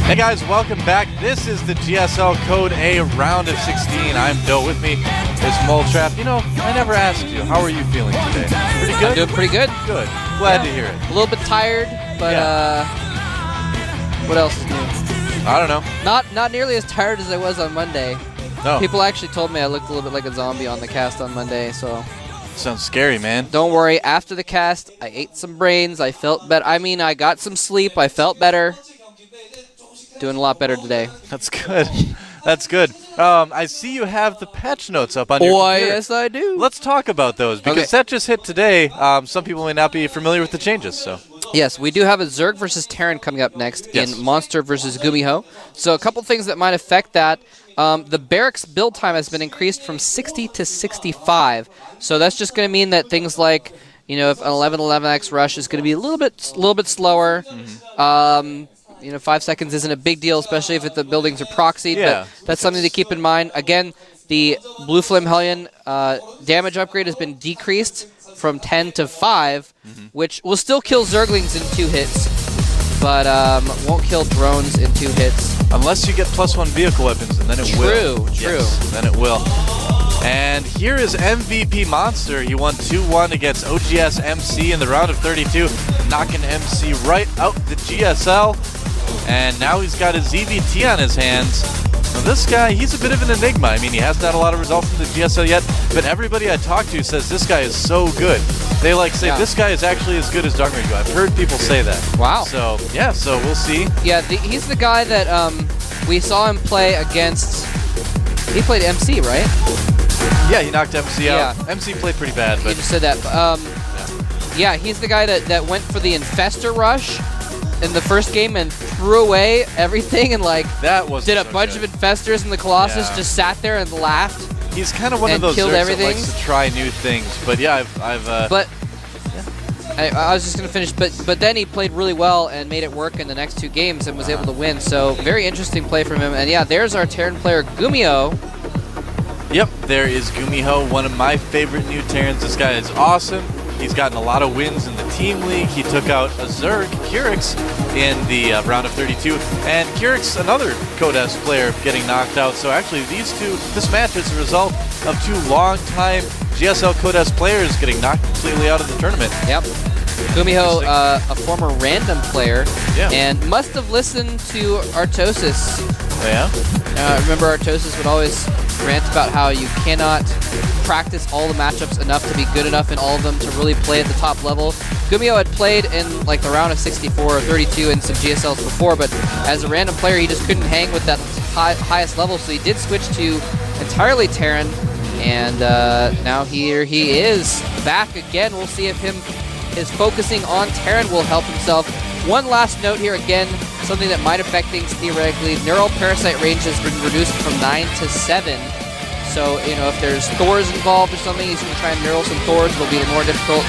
Hey guys, welcome back. This is the GSL Code A round of 16. I'm Doe. With me is Moletrap. You know, I never asked you, how are you feeling today? Pretty good? I'm doing pretty good. Good. Glad to hear it. A little bit tired, but what else is new? I don't know. Not nearly as tired as I was on Monday. No. People actually told me I looked a little bit like a zombie on the cast on Monday, so. Sounds scary, man. Don't worry. After the cast, I ate some brains. I felt better. I mean, I got some sleep. I felt better. Doing a lot better today. That's good. That's good. I see you have the patch notes up on your computer. Yes, I do. Let's talk about those, because that just hit today. Some people may not be familiar with the changes, so. Yes, we do have a Zerg versus Terran coming up next in Monster versus GuMiho. So a couple things that might affect that. The barracks build time has been increased from 60 to 65. So that's just going to mean that things like, you know, if an 11-11X rush is going to be a little bit slower. Mm-hmm. You know, 5 seconds isn't a big deal, especially if the buildings are proxied. Yeah. But that's something to keep in mind. Again, the Blue Flame Hellion damage upgrade has been decreased from 10 to 5, which will still kill Zerglings in 2 hits, but won't kill drones in 2 hits. Unless you get +1 vehicle weapons, and then it will. True. Yes, then it will. And here is MVP Monster. He won 2-1 against OGS MC in the round of 32, knocking MC right out the GSL. And now he's got his ZVT on his hands. Now this guy, he's a bit of an enigma. I mean, he hasn't had a lot of results in the GSL yet, but everybody I talk to says this guy is so good. They say this guy is actually as good as GuMiho. I've heard people say that. Wow. So, yeah, so we'll see. Yeah, he's the guy that we saw him play against. He played MC, right? Yeah, he knocked MC out. Yeah. MC played pretty bad, but... You just said that. Yeah, he's the guy that went for the Infestor rush in the first game and threw away everything and did a bunch of Infestors, and the Colossus just sat there and laughed. He's kind of one of those killed Zergs everything. that likes to try new things. But yeah, I was just gonna finish, but then he played really well and made it work in the next 2 games and was able to win. So very interesting play from him. And yeah, there's our Terran player GuMiho. Yep, there is GuMiho, one of my favorite new Terrans. This guy is awesome. He's gotten a lot of wins in the team league. He took out a Zerg, Curix, in the round of 32. And Curix, another Codes player, getting knocked out. So actually, this match is a result of 2 long-time GSL Codes players getting knocked completely out of the tournament. Yep. GuMiho, a former random player, and must have listened to Artosis. Oh, yeah? Remember, Artosis would always rant about how you cannot practice all the matchups enough to be good enough in all of them to really play at the top level. GuMiho had played in the round of 64 or 32 in some GSLs before, but as a random player, he just couldn't hang with that highest level, so he did switch to entirely Terran, and now here he is back again. We'll see if his focusing on Terran will help himself. One last note here again, something that might affect things theoretically. Neural Parasite range has been reduced from 9 to 7. So, you know, if there's Thors involved or something, he's going to try and neural some Thors. It'll be more difficult.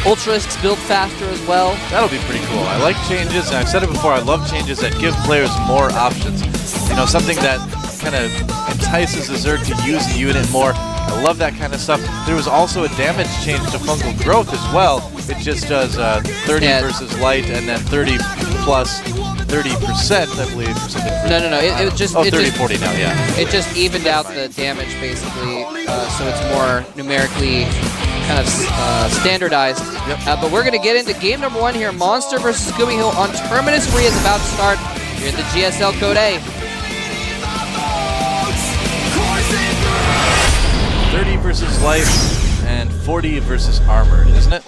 Ultralisks build faster as well. That'll be pretty cool. I like changes, and I've said it before, I love changes that give players more options. You know, something that kind of entices the Zerg to use the unit more. I love that kind of stuff. There was also a damage change to fungal growth as well. It just does 30 versus light, and then 30 plus 30%, I believe, or something. No. It just 30-40 now. Yeah. It just evened out the damage basically, so it's more numerically kind of standardized. Yep. But we're gonna get into game number 1 here: Monster versus GuMiho on Terminus 3 is about to start here in the GSL Code A. 30 versus life and 40 versus armored, isn't it?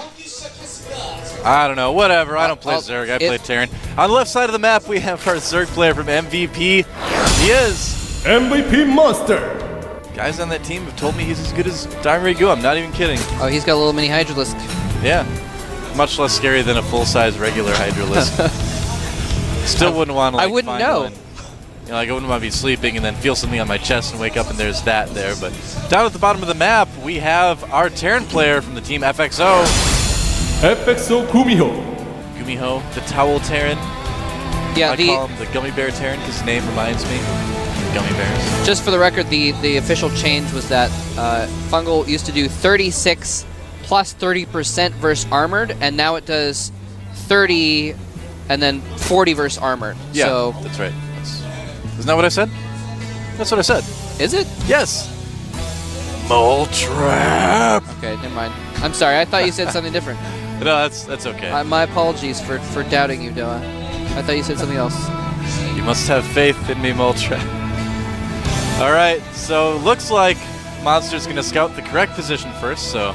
I don't know. Whatever. I don't play Zerg. I play Terran. On the left side of the map, we have our Zerg player from MVP. He is MVP Monster. Guys on that team have told me he's as good as GuMiho. I'm not even kidding. Oh, he's got a little mini Hydralisk. Yeah. Much less scary than a full-size regular Hydralisk. Still wouldn't want to. I wouldn't know. One. You know, I wouldn't want to be sleeping and then feel something on my chest and wake up and there's that there. But down at the bottom of the map, we have our Terran player from the team FXO. FXO GuMiho. GuMiho, the Towel Terran. Yeah, I call him the Gummy Bear Terran because his name reminds me of gummy bears. Just for the record, the official change was that Fungal used to do 36 plus 30% versus armored, and now it does 30 and then 40 versus armor. Yeah, so that's right. Isn't that what I said? That's what I said. Is it? Yes. Mole trap. Okay, never mind. I'm sorry. I thought you said something different. No, that's okay. My apologies for doubting you, Doa. I thought you said something else. You must have faith in me, Mole trap. All right, so looks like Monster's going to scout the correct position first, so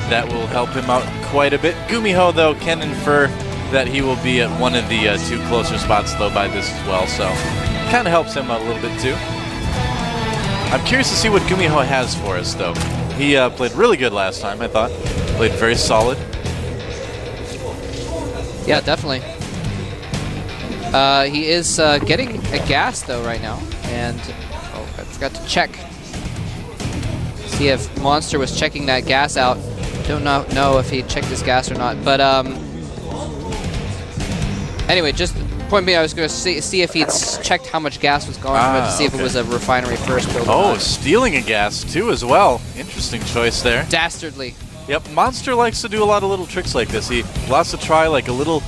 that will help him out quite a bit. GuMiho, though, can infer that he will be at one of the 2 closer spots, though, by this as well, so kind of helps him out a little bit, too. I'm curious to see what GuMiho has for us, though. He played really good last time, I thought. Played very solid. Yeah, definitely. He is getting a gas, though, right now, and I forgot to check. See if Monster was checking that gas out. Don't know if he checked his gas or not, but anyway, just point being, I was going to see if he'd checked how much gas was going from it to see if it was a refinery first build. Oh, stealing a gas too as well. Interesting choice there. Dastardly. Yep, Monster likes to do a lot of little tricks like this. He loves to try like a little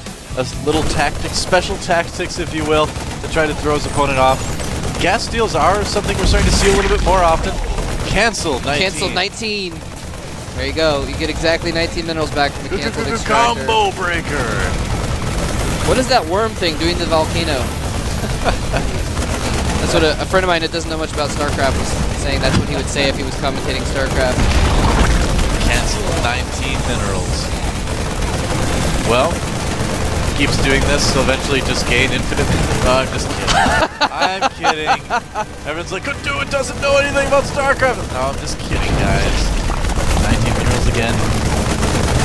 tactics, special tactics, if you will, to try to throw his opponent off. Gas steals are something we're starting to see a little bit more often. Canceled 19. Canceled 19. There you go. You get exactly 19 minerals back from the canceled extractor. Combo breaker. What is that worm thing doing to the volcano? That's what a friend of mine that doesn't know much about Starcraft was saying. That's what he would say if he was commentating Starcraft. Cancel 19 minerals. Well, keeps doing this, so eventually just gain infinite. I'm just kidding. I'm kidding. Everyone's like, couldn't do it, doesn't know anything about Starcraft. No, I'm just kidding, guys. 19 minerals again.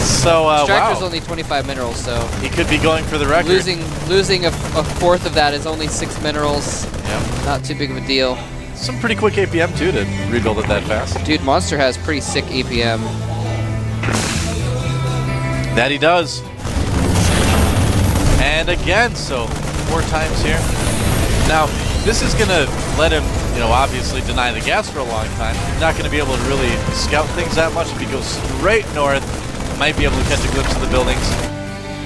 So, Extractor's wow. only 25 minerals, so He could be going for the record. losing a fourth of that is only 6 minerals. Yep. Not too big of a deal. Some pretty quick APM, too, to rebuild it that fast. Dude, Monster has pretty sick APM. That he does. And again, so 4 times here. Now, this is going to let him, obviously deny the gas for a long time. Not going to be able to really scout things that much. If he goes straight north, might be able to catch a glimpse of the buildings.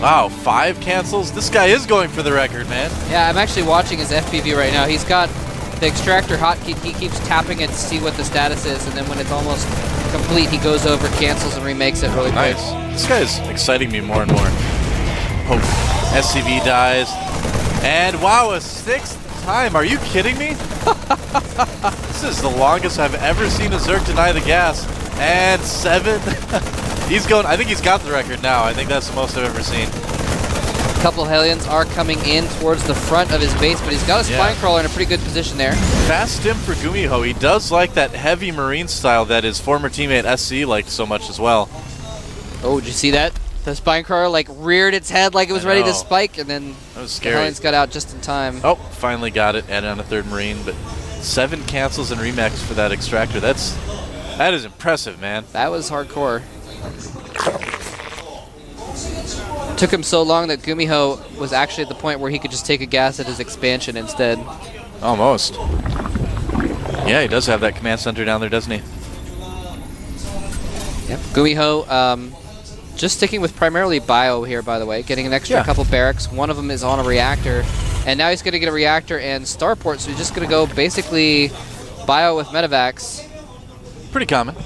Wow, 5 cancels? This guy is going for the record, man. Yeah, I'm actually watching his FPV right now. He's got the extractor hotkey. He keeps tapping it to see what the status is, and then when it's almost complete, he goes over, cancels, and remakes it really quick. Nice. This guy is exciting me more and more. Oh, SCV dies. And wow, a 6th time. Are you kidding me? This is the longest I've ever seen a Zerg deny the gas. And 7. He's going, I think he's got the record now. I think that's the most I've ever seen. A couple Hellions are coming in towards the front of his base, but he's got a spine crawler in a pretty good position there. Fast stim for GuMiho. He does like that heavy marine style that his former teammate SC liked so much as well. Oh, did you see that? The spine crawler like reared its head like it was ready to spike, and then that was the scary. Hellions got out just in time. Oh, finally got it. Added on a 3rd marine, but 7 cancels and remakes for that extractor. That is impressive, man. That was hardcore. Took him so long that GuMiho was actually at the point where he could just take a gas at his expansion instead. Almost. Yeah, he does have that command center down there, doesn't he? Yep. GuMiho, just sticking with primarily bio here, by the way, getting an extra couple barracks. One of them is on a reactor, and now he's going to get a reactor and starport, so he's just going to go basically bio with medevacs. Pretty common.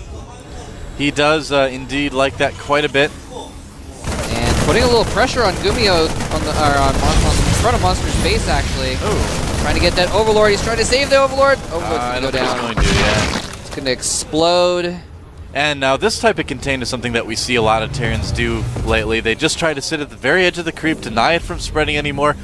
He does indeed like that quite a bit. And putting a little pressure on GuMiho on the front of Monster's base, actually. Oh. Trying to get that Overlord. He's trying to save the Overlord. Overlord's going to go down. Going to, yeah. It's going to explode. And now this type of contain is something that we see a lot of Terrans do lately. They just try to sit at the very edge of the creep, deny it from spreading anymore.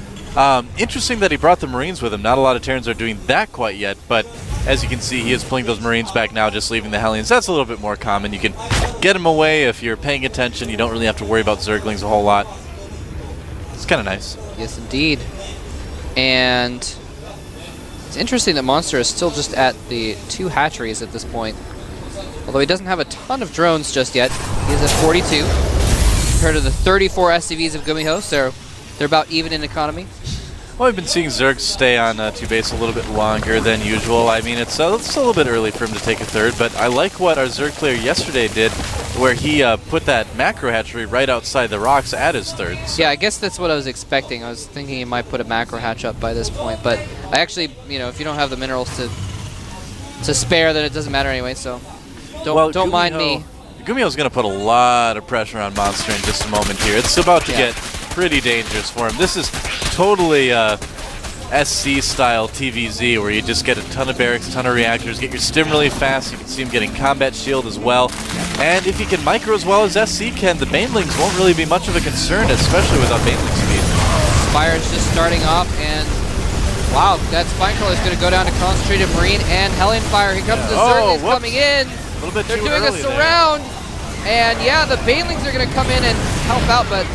Interesting that he brought the Marines with him. Not a lot of Terrans are doing that quite yet, but as you can see, he is pulling those Marines back now, just leaving the Hellions. That's a little bit more common. You can get them away if you're paying attention. You don't really have to worry about Zerglings a whole lot. It's kind of nice. Yes, indeed. And it's interesting that Monster is still just at the 2 hatcheries at this point. Although he doesn't have a ton of drones just yet. He is at 42 compared to the 34 SCVs of GuMiho, so they're about even in economy. Well, I've been seeing Zerg stay on 2 base a little bit longer than usual. I mean, it's a little bit early for him to take a 3rd, but I like what our Zerg player yesterday did, where he put that macro hatchery right outside the rocks at his third. So. Yeah, I guess that's what I was expecting. I was thinking he might put a macro hatch up by this point, but I actually, you know, if you don't have the minerals to spare, then it doesn't matter anyway. So don't mind me. GuMiho's going to put a lot of pressure on Monster in just a moment here. It's about to get pretty dangerous for him. This is totally SC-style TVZ, where you just get a ton of barracks, a ton of reactors, get your stim really fast. You can see him getting combat shield as well. And if he can micro as well as SC can, the banelings won't really be much of a concern, especially without baneling speed. Spire's just starting off, and wow, that Spinecrawler is going to go down to Concentrated Marine and Hellion Fire. Here comes the Zerg is coming in. A little bit They're too doing a early surround. And yeah, the banelings are going to come in and help out, but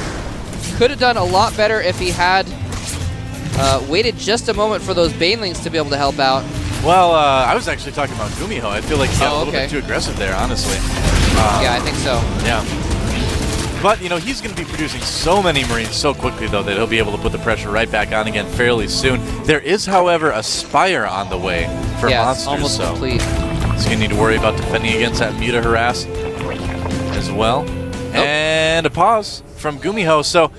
could have done a lot better if he had waited just a moment for those banelings to be able to help out. Well, I was actually talking about GuMiho. I feel like he got a little bit too aggressive there, honestly. Yeah, I think so. Yeah. But, you know, he's going to be producing so many Marines so quickly, though, that he'll be able to put the pressure right back on again fairly soon. There is, however, a Spire on the way for Monsters. Almost complete. So you need to worry about defending against that Muta Harass as well. And a pause from GuMiho. So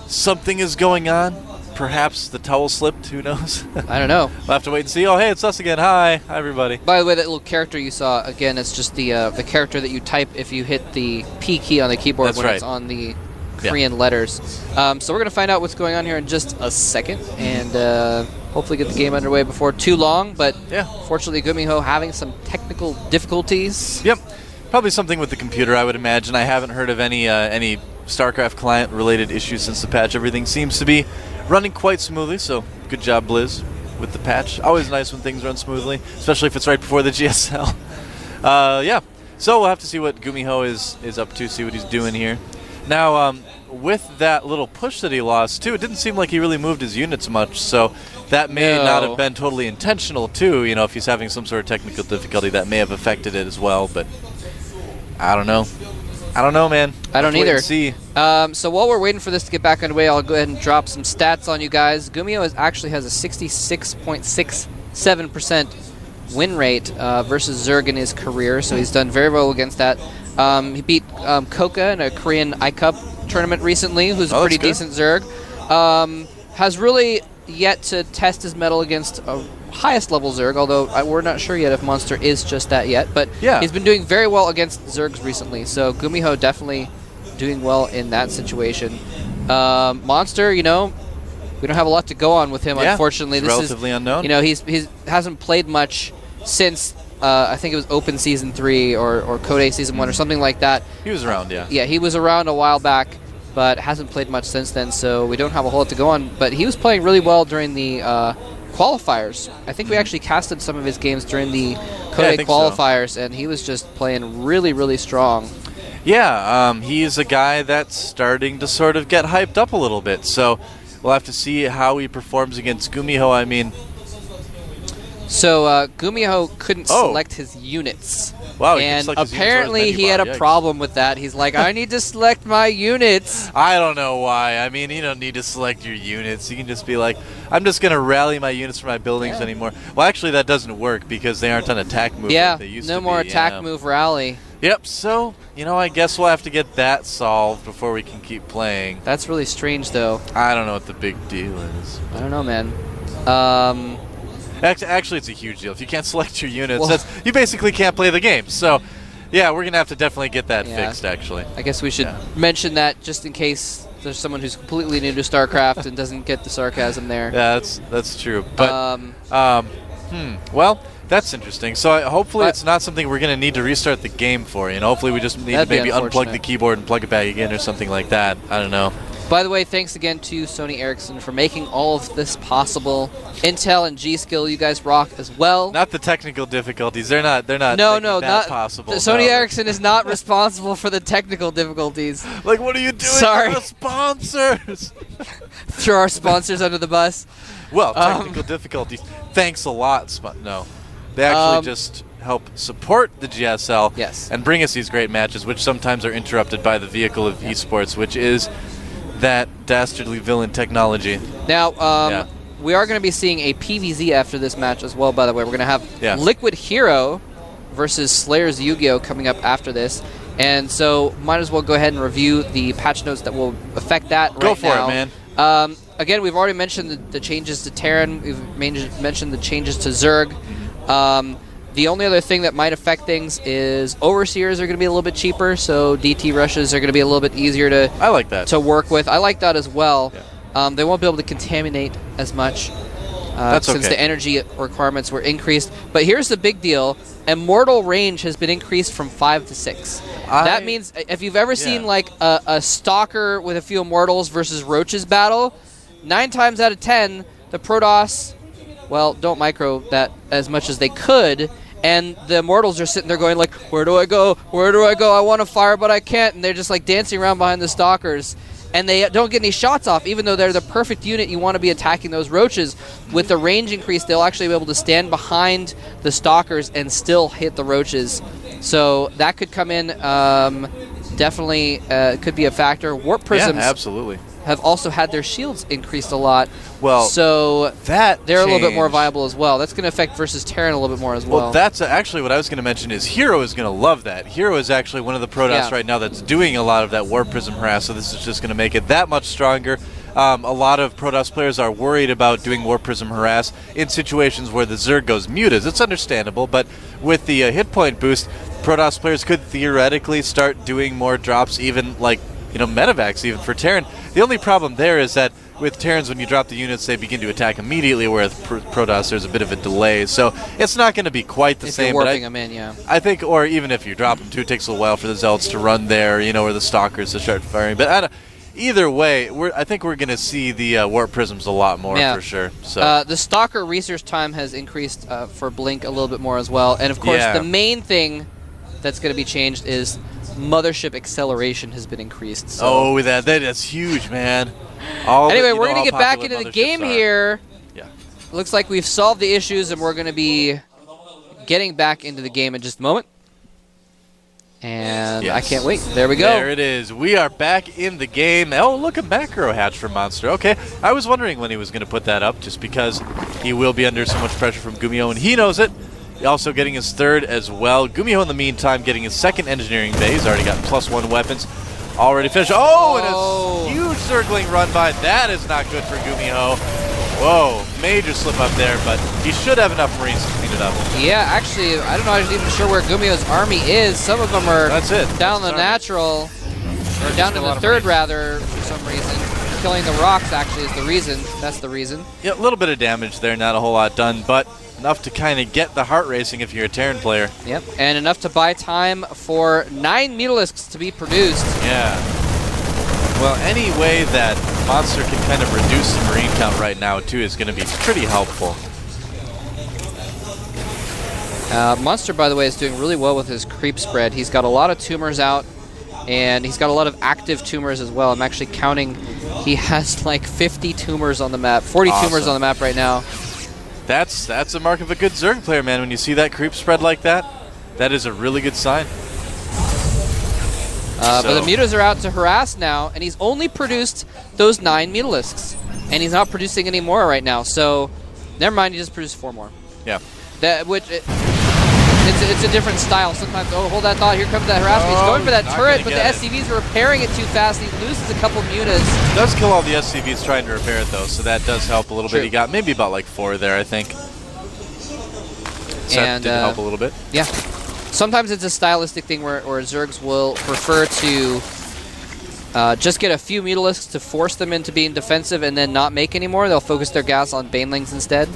something is going on. Perhaps the towel slipped. Who knows? I don't know. We'll have to wait and see. Oh, hey, it's us again. Hi. Hi, everybody. By the way, that little character you saw, again, it's just the character that you type if you hit the P key on the keyboard when it's on the Korean letters. So we're going to find out what's going on here in just a second, and hopefully get the game underway before too long. But fortunately, GuMiho having some technical difficulties. Yep. Probably something with the computer, I would imagine. I haven't heard of any Starcraft client-related issues since the patch. Everything seems to be running quite smoothly, so good job, Blizz, with the patch. Always nice when things run smoothly, especially if it's right before the GSL. Yeah, so we'll have to see what GuMiho is up to, see what he's doing here. Now, with that little push that he lost, too, it didn't seem like he really moved his units much, so that may not have been totally intentional, too. You know, if he's having some sort of technical difficulty, that may have affected it as well, but I don't know. I don't know, man. I don't either. See. So while we're waiting for this to get back underway, I'll go ahead and drop some stats on you guys. GuMiho actually has a 66.67% win rate versus Zerg in his career, so he's done very well against that. He beat Koka in a Korean I-Cup tournament recently, who's a pretty decent Zerg. Has really yet to test his mettle against a highest level Zerg, although we're not sure yet if Monster is just that yet. But he's been doing very well against Zergs recently, so GuMiho definitely doing well in that situation. Monster, you know, we don't have a lot to go on with him, unfortunately. This relatively unknown. You know, he hasn't played much since I think it was Open Season 3 or Code Season 1 or something like that. He was around, Yeah, he was around a while back, but hasn't played much since then, so we don't have a whole lot to go on. But he was playing really well during the qualifiers. I think we actually casted some of his games during the Code qualifiers, and he was just playing really, really strong. Yeah, he's a guy that's starting to sort of get hyped up a little bit, so we'll have to see how he performs against GuMiho. I mean... So, GuMiho couldn't select his units. Wow, and apparently he had a problem with that. He's like, I need to select my units. I don't know why. I mean, you don't need to select your units. You can just be like, I'm just going to rally my units for my buildings anymore. Well, actually, that doesn't work because they aren't on attack move like they used to be. No more attack move rally. Yep, so, you know, I guess we'll have to get that solved before we can keep playing. That's really strange, though. I don't know what the big deal is. I don't know, man. Actually, it's a huge deal. If you can't select your units, you basically can't play the game. So, yeah, we're going to have to definitely get that fixed, actually. I guess we should mention that just in case there's someone who's completely new to StarCraft and doesn't get the sarcasm there. Yeah, that's true. But, well, that's interesting. So hopefully it's not something we're going to need to restart the game for. You know, hopefully we just need to maybe unplug the keyboard and plug it back again or something like that. I don't know. By the way, thanks again to Sony Ericsson for making all of this possible. Intel and G-Skill, you guys rock as well. Not the technical difficulties. They're not not possible. Sony Ericsson is not responsible for the technical difficulties. Like, what are you doing? Sorry. For the sponsors. Throw our sponsors under the bus. Well, technical difficulties. Thanks a lot. No. They actually just help support the GSL and bring us these great matches, which sometimes are interrupted by the vehicle of esports, which is that dastardly villain technology. Now, we are going to be seeing a PVZ after this match as well, by the way. We're going to have Liquid Hero versus Slayers Yu-Gi-Oh! Coming up after this. And so might as well go ahead and review the patch notes that will affect that right now. Go for it, man. Again, we've already mentioned the changes to Terran. We've mentioned the changes to Zerg. The only other thing that might affect things is Overseers are going to be a little bit cheaper, so DT rushes are going to be a little bit easier to I like that. to work with. I like that as well. Yeah. They won't be able to contaminate as much since the energy requirements were increased. But here's the big deal. Immortal range has been increased from 5 to 6. That means if you've ever seen like a Stalker with a few Immortals versus Roaches battle, 9 times out of 10, the Protoss, well, don't micro that as much as they could, and the Immortals are sitting there going like, where do I go? Where do I go? I want to fire, but I can't. And they're just like dancing around behind the Stalkers. And they don't get any shots off, even though they're the perfect unit. You want to be attacking those Roaches. With the range increase, they'll actually be able to stand behind the Stalkers and still hit the Roaches. So that could come in. Definitely could be a factor. Warp Prisms absolutely. have also had their shields increased a lot. Well, so they're a little bit more viable as well. That's going to affect versus Terran a little bit more as well. Well, that's actually what I was going to mention is Hero is going to love that. Hero is actually one of the Protoss right now that's doing a lot of that Warp Prism harass, so this is just going to make it that much stronger. A lot of Protoss players are worried about doing Warp Prism harass in situations where the Zerg goes mutas. It's understandable, but with the hit point boost, Protoss players could theoretically start doing more drops, even like, medevacs even for Terran. The only problem there is that with Terrans, when you drop the units, they begin to attack immediately, whereas Protoss, there's a bit of a delay. So it's not going to be quite the same. If you're warping them in, yeah. I think, or even if you drop them too, it takes a little while for the Zealots to run there, or the Stalkers to start firing. But either way, I think we're going to see the Warp Prisms a lot more for sure. So the Stalker research time has increased for Blink a little bit more as well. And of course, the main thing that's going to be changed is Mothership acceleration has been increased. So. That's huge, man. Anyway, we're going to get back into the game here. Yeah. Looks like we've solved the issues, and we're going to be getting back into the game in just a moment. And I can't wait. There we go. There it is. We are back in the game. Oh, look, a macro hatch for Monster. Okay, I was wondering when he was going to put that up, just because he will be under so much pressure from GuMiho, and he knows it. Also getting his third as well. GuMiho, in the meantime, getting his second engineering bay. He's already got +1 weapons. Already finished. Oh, and a huge circling run by. That is not good for GuMiho. Whoa, major slip up there, but he should have enough Marines to clean it up. Yeah, actually, I don't know. I'm not even sure where GuMiho's army is. Some of them are down the natural, or down in the third, rather, for some reason. Killing the rocks, actually, is the reason. That's the reason. Yeah, a little bit of damage there, not a whole lot done, but enough to kind of get the heart racing if you're a Terran player. Yep, and enough to buy time for 9 Mutalisks to be produced. Yeah. Well, any way that Monster can kind of reduce the Marine count right now, too, is going to be pretty helpful. Monster, by the way, is doing really well with his creep spread. He's got a lot of tumors out, and he's got a lot of active tumors as well. I'm actually counting. He has like 50 tumors on the map, 40 tumors on the map right now. That's a mark of a good Zerg player, man. When you see that creep spread like that, that is a really good sign. But the mutas are out to harass now, and he's only produced those 9 Mutalisks. And he's not producing any more right now, so never mind, he just produced 4 more. Yeah. It's a different style. Sometimes, hold that thought, here comes that harassment. He's going for that turret, but the SCVs are repairing it too fast. He loses a couple mutas. He does kill all the SCVs trying to repair it, though, so that does help a little bit. He got maybe about like 4 there, I think. So that did help a little bit. Yeah. Sometimes it's a stylistic thing where Zergs will prefer to just get a few Mutalisks to force them into being defensive and then not make any more. They'll focus their gas on Banelings instead.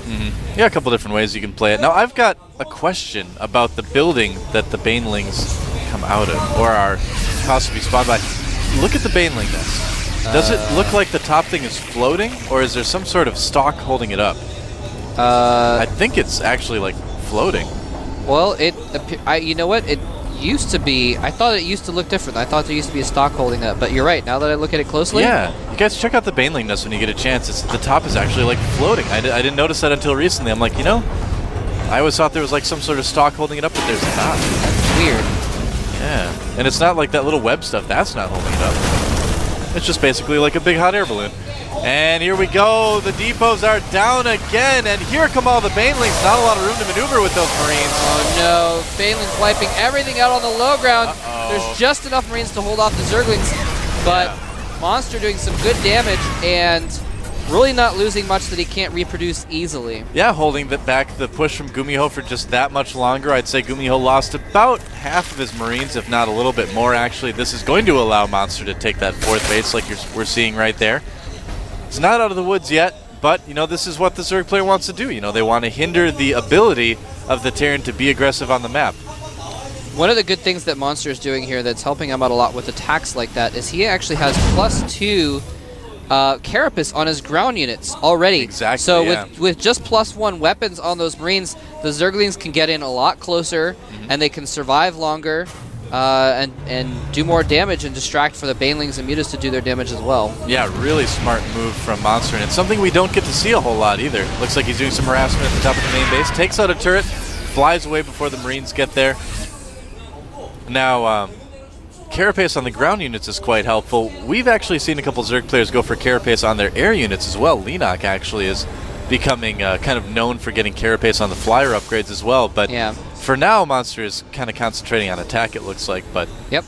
Yeah, a couple different ways you can play it. Now, I've got a question about the building that the Banelings come out of, or are possibly spawned by. Look at the Baneling nest. Does it look like the top thing is floating, or is there some sort of stock holding it up? I think it's actually like floating. Well, you know what? It used to be. I thought it used to look different. I thought there used to be a stock holding up, but you're right. Now that I look at it closely, yeah. You guys check out the Baneling nest when you get a chance. The top is actually like floating. I didn't notice that until recently. I'm like, I always thought there was like some sort of stock holding it up, but there's not. That's weird. Yeah, and it's not like that little web stuff. That's not holding it up. It's just basically like a big hot air balloon. And here we go. The depots are down again, and here come all the Banelings. Not a lot of room to maneuver with those Marines. Oh no, Banelings wiping everything out on the low ground. There's just enough Marines to hold off the Zerglings, but Monster doing some good damage and really not losing much that he can't reproduce easily. Yeah, holding back the push from GuMiho for just that much longer. I'd say GuMiho lost about half of his Marines, if not a little bit more, actually. This is going to allow Monster to take that 4th base like we're seeing right there. It's not out of the woods yet, but, you know, this is what the Zerg player wants to do. You know, they want to hinder the ability of the Terran to be aggressive on the map. One of the good things that Monster is doing here that's helping him out a lot with attacks like that is he actually has +2 carapace on his ground units already. Exactly. So with just +1 weapons on those Marines, the Zerglings can get in a lot closer, and they can survive longer and do more damage and distract for the Banelings and Mutas to do their damage as well. Yeah, really smart move from Monster, and it's something we don't get to see a whole lot either. Looks like he's doing some harassment at the top of the main base, takes out a turret, flies away before the Marines get there. Now, carapace on the ground units is quite helpful. We've actually seen a couple Zerg players go for carapace on their air units as well. Lenok actually is becoming kind of known for getting carapace on the flyer upgrades as well. But for now, Monster is kind of concentrating on attack, it looks like. But yep.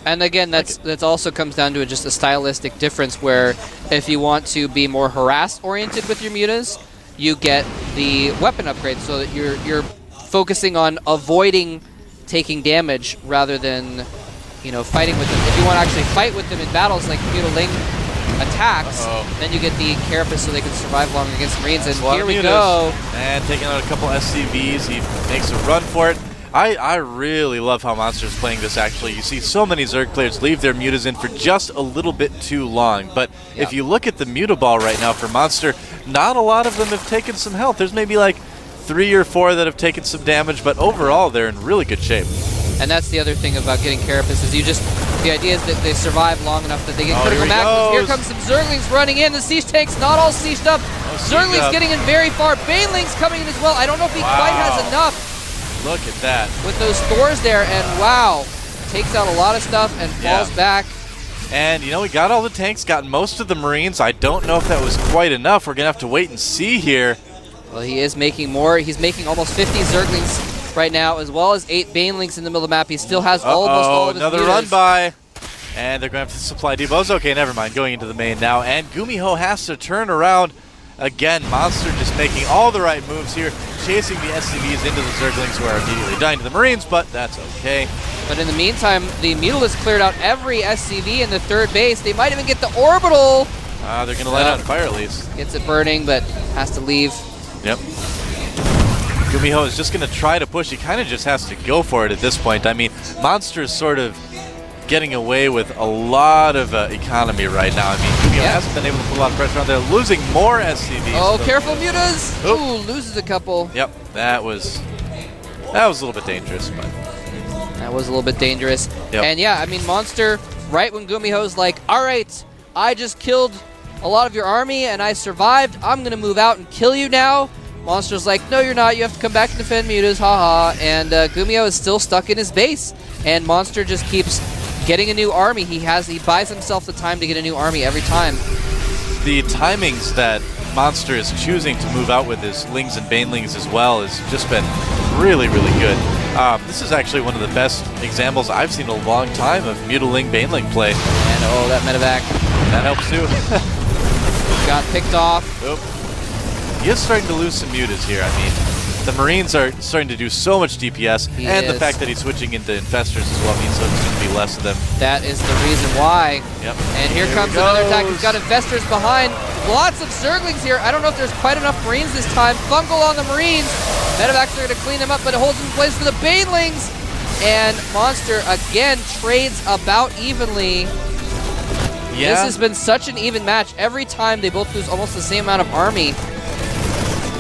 And again, that also comes down to just a stylistic difference where if you want to be more harass-oriented with your mutas, you get the weapon upgrade so that you're focusing on avoiding taking damage rather than, you know, fighting with them. If you want to actually fight with them in battles like mutiling attacks, then you get the carapace so they can survive longer against Marines. And here we go. And taking out a couple SCVs, he makes a run for it. I really love how Monster's playing this, actually. You see so many Zerg players leave their mutas in for just a little bit too long. But if you look at the muta ball right now for Monster, not a lot of them have taken some health. There's maybe like 3 or 4 that have taken some damage, but overall they're in really good shape. And that's the other thing about getting carapace is the idea is that they survive long enough that they get critical max. Here comes some Zerglings running in. The siege tank's not all sieged up. Zerglings getting in very far. Banelings coming in as well. I don't know if he quite has enough. Look at that. With those Thors there, and wow, takes out a lot of stuff and falls back. And, you know, we got all the tanks, got most of the Marines. I don't know if that was quite enough. We're going to have to wait and see here. Well, he is making more. He's making almost 50 Zerglings right now, as well as 8 Banelings in the middle of the map. He still has almost all of his another mutas. run by. And they're going to have to supply depots. Okay, never mind. Going into the main now. And GuMiho has to turn around. Again, Monster just making all the right moves here, chasing the SCVs into the Zerglings who are immediately dying to the Marines, but that's okay. But in the meantime, the Mutalisk cleared out every SCV in the 3rd base. They might even get the Orbital. They're going to light on fire at least. Gets it burning, but has to leave. Yep. GuMiho is just going to try to push. He kind of just has to go for it at this point. I mean, Monster is sort of getting away with a lot of economy right now. I mean, GuMiho hasn't been able to put a lot of pressure on there. Losing more SCVs. Oh, careful, Mutas! Ooh, loses a couple. Yep, that was a little bit dangerous, but that was a little bit dangerous. Yep. And yeah, I mean, Monster, right when GuMiho's like, all right, I just killed a lot of your army and I survived. I'm going to move out and kill you now. Monster's like, no, you're not. You have to come back and defend mutas, haha. And GuMiho is still stuck in his base. And Monster just keeps getting a new army. He buys himself the time to get a new army every time. The timings that Monster is choosing to move out with his Lings and Banelings as well has just been really, really good. This is actually one of the best examples I've seen in a long time of Mutiling Baneling play. And oh, that medevac. That helps too. Got picked off. Oop. He is starting to lose some mutas here. I mean, the Marines are starting to do so much DPS, the fact that he's switching into Infestors as well means there's going to be less of them. That is the reason why. Yep. And here comes another attack. He's got Infestors behind. Lots of Zerglings here. I don't know if there's quite enough Marines this time. Fungal on the Marines. Medevacs are going to clean him up, but it holds him in place for the Banelings. And Monster, again, trades about evenly. Yeah. This has been such an even match. Every time they both lose almost the same amount of army.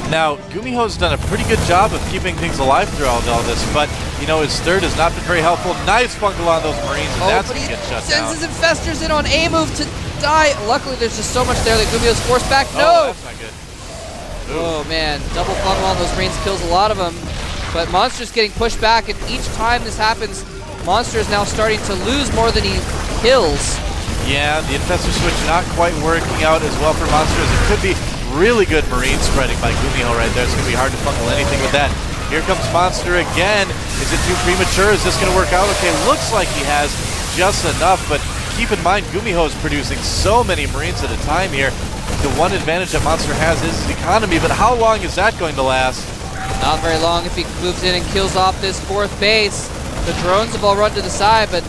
Now, GuMiho's done a pretty good job of keeping things alive throughout all this, but, you know, his third has not been very helpful. Nice fungal on those Marines, and that's going to get shut down. Sends his Infestors in on a move to die. Luckily, there's just so much there that GuMiho's forced back. No! Oh, that's not good. Oh, man. Double fungal on those Marines kills a lot of them. But Monster's getting pushed back, and each time this happens, Monster is now starting to lose more than he kills. Yeah, the Infestor switch not quite working out as well for Monster as it could be. Really good Marine spreading by GuMiho right there. It's going to be hard to fungal anything with that. Here comes Monster again. Is it too premature? Is this going to work out? Okay, looks like he has just enough, but keep in mind GuMiho is producing so many Marines at a time here. The one advantage that Monster has is his economy, but how long is that going to last? Not very long if he moves in and kills off this 4th base. The drones have all run to the side, but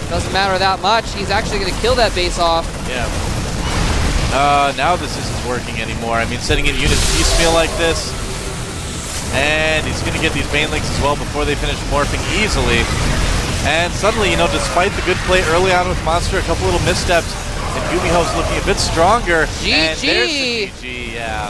doesn't matter that much. He's actually going to kill that base off. Yeah. Now this isn't working anymore. I mean, setting in units piecemeal like this, and he's going to get these Bane Links as well before they finish morphing easily. And suddenly, you know, despite the good play early on with Monster, a couple little missteps, and GuMiho's looking a bit stronger. GG! And there's the GG, yeah.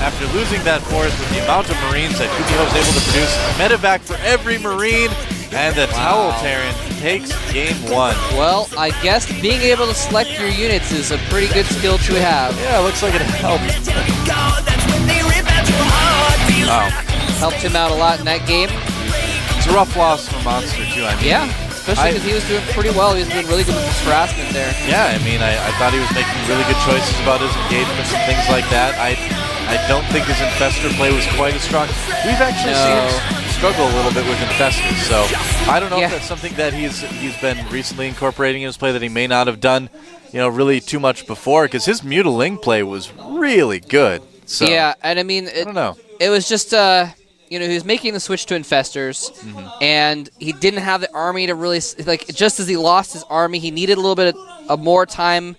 After losing that 4th with the amount of Marines that GuMiho was able to produce, medevac for every Marine, and the Towel Terran takes game 1. Well, I guess being able to select your units is a pretty good skill to have. Yeah, looks like it helped. Wow. Helped him out a lot in that game. It's a rough loss for Monster, too. I mean, yeah, especially because he was doing pretty well. He was doing really good with his harassment there. Yeah, I mean, I thought he was making really good choices about his engagements and things like that. I don't think his Infestor play was quite as strong. We've actually seen him struggle a little bit with Infestors, so I don't know if that's something that he's been recently incorporating in his play that he may not have done, you know, really too much before, because his Mutiling play was really good. So, yeah, and I mean, I don't know. It was just, you know, he was making the switch to Infestors, and he didn't have the army to really, like, just as he lost his army, he needed a little bit of more time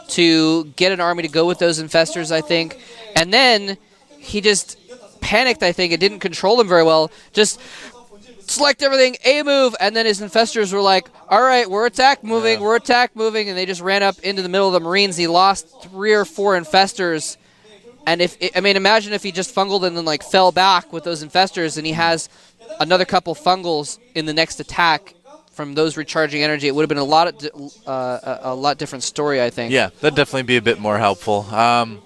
to get an army to go with those Infestors, I think. And then he just panicked, I think. It didn't control him very well. Just select everything, A move, and then his Infestors were like, all right, we're attack moving, and they just ran up into the middle of the Marines. He lost 3 or 4 Infestors. And imagine if he just fungled and then like fell back with those Infestors, and he has another couple fungals in the next attack from those recharging energy. It would have been a lot different story, I think. Yeah, that'd definitely be a bit more helpful. I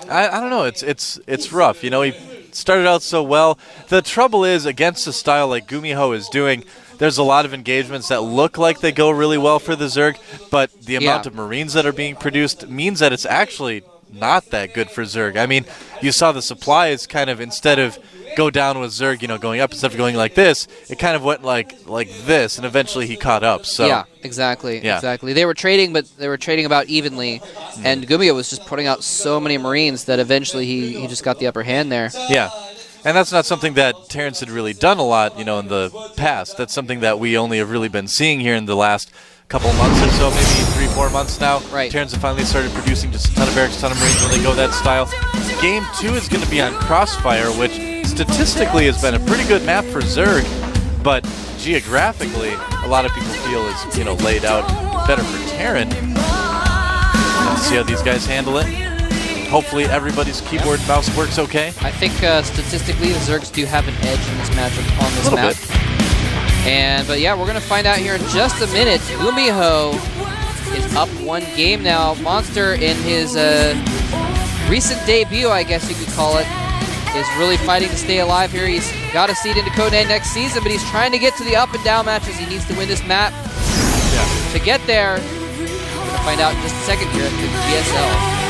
don't know. It's rough. You know, he started out so well. The trouble is, against a style like GuMiho is doing, there's a lot of engagements that look like they go really well for the Zerg, but the amount of Marines that are being produced means that it's actually not that good for Zerg. I mean, you saw the supplies kind of, instead of go down with Zerg, you know, going up instead of going like this, it kind of went like this, and eventually he caught up. So yeah, exactly. They were trading, but they were trading about evenly, and GuMiho was just putting out so many Marines that eventually he just got the upper hand there. Yeah. And that's not something that Terrence had really done a lot, you know, in the past. That's something that we only have really been seeing here in the last couple months or so, maybe 3-4 months now. Right. Terrence have finally started producing just a ton of barracks, a ton of Marines when they go that style. Game 2 is going to be on Crossfire, which statistically has been a pretty good map for Zerg, but geographically, a lot of people feel is, you know, laid out better for Terran. Let's see how these guys handle it. Hopefully everybody's keyboard and mouse works okay. I think statistically the Zergs do have an edge in this matchup on this map. But yeah, we're going to find out here in just a minute. GuMiho is up 1 game now. Monster, in his recent debut, I guess you could call it, is really fighting to stay alive here. He's got a seed into Codename next season, but he's trying to get to the up and down matches. He needs to win this map. To get there, we're going to find out in just a second here at the GSL.